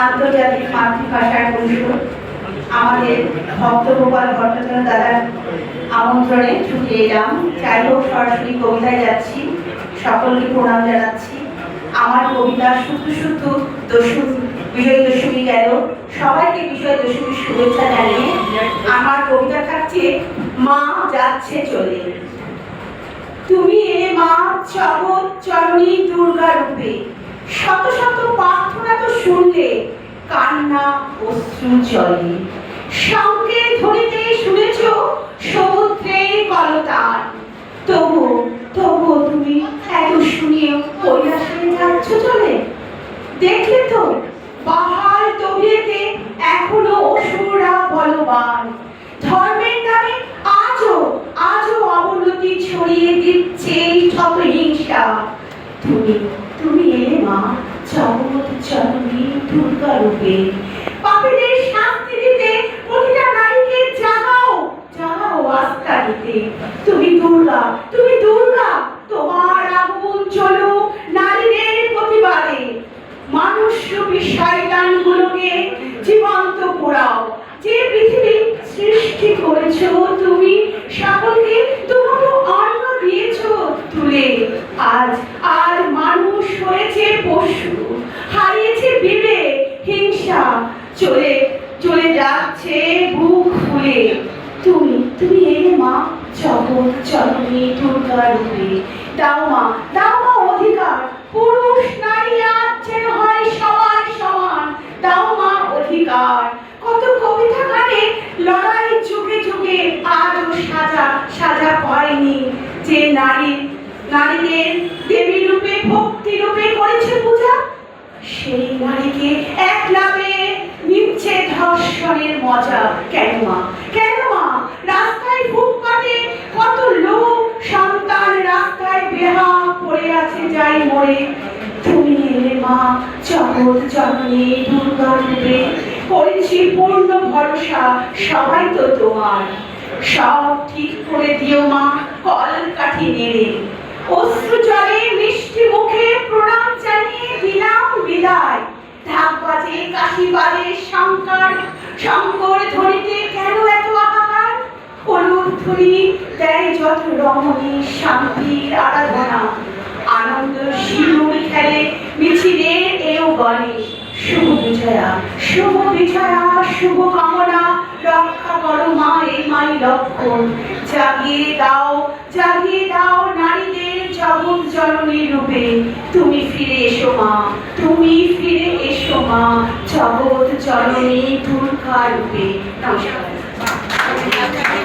আন্তর্জাতিক মাতৃভাষার পরিষদ আমাদের ভক্তগোপাল ভট্টাচার্য দাদার আমন্ত্রণে ছুটে এলাম। যাই হোক, সরাসরি কবিতায় যাচ্ছি। সকলকে প্রণাম জানাচ্ছি। আমার কবিতা শুধু শুধু বিজয় দশমী গেল, সবাইকে বিজয় দশমীর শুভেচ্ছা জানিয়ে আমার কবিতা থাকছে মা যাচ্ছে চলে। তুমি এলে মা জগৎ জননী দুর্গা রূপে, শত শত প্রার্থনা তো শুনলে কান্না অশ্রু জলে। শঙ্কের ধ্বনিতে শুনেছ সমুদ্রের কলতান, তবু তুমি এত শুনিয়েও কৈলাসে যাচ্ছ চলে। দেখলে তো পাহাড় তবিয়েতে এখনো অসুররা বলবান, ধর্মের নামে আজও অবনতি ছড়িয়ে দিচ্ছে শত হিংসা। তুমি এলে মা জগৎ জননী দুর্গা রূপে, পাপীদের শাস্তি দিতে, প্রতিটা নারীকে জাগাও আস্থা দিতে। তুমি দুর্গা, তোমার আগুন চলো নারীদের প্রতিবাদে। মানুষ রূপী শয়তানগুলোকে জীবন্ত পোড়াও। যে পৃথিবী সৃষ্টি করেছো তুমি, সকলকে তোমাকে অন্ন দিয়েছো তুলে। আজ মানুষ হয়েছে পশু, হারিয়েছে বিবেক, হিংসা চলে যাচ্ছে বুক ফুলে। তুমি এলে মা জগৎ জননী দুর্গা রূপে। দাও মা অধিকার, পুরুষ নারী আজ যেন হয় সবার সমান। দাও মা অধিকার। কত কবিতা গানে লড়াই যুগে যুগে আজও সাজা পায়নি, যে নারীদের দেবী রূপে ভক্তি রূপে করেছে পূজা। সেই নারীকে একলাবে নিচ্ছে ধর্ষণের মজা। কেন মা রাস্তায় ফুটপাতে কত লোক সন্তান রাস্তায় বেহা পড়ে আছে যাই মরে। তুমি এলে মা জগৎ জননী দুর্গা রূপে, করেছি পূর্ণ ভরসা সবাই তো তোমার। সব ঠিক করে দিও মা কল কাঠি নেড়ে, অশ্রু জলে মিষ্টি মুখে প্রণাম জানিয়ে দিলাম বিদায়। ঢাক বাজে কাশি বাজে শঙ্কর ধ্বনিতে কেন এত হাহাকার? হলুদ ধুলি দেয় যত রমণী শান্তির আরাধনা। আনন্দ শিরুর খেলে মিছিলে এও বলে শুভ বিজয়া শুভ কামনা। রক্ষা করো মা এই মাই লক্ষণ। জাগিয়ে দাও নারীদের জগৎ জননী রূপে। তুমি ফিরে এসো মা জগৎ জননী দুর্গা রূপে। নমস্কার।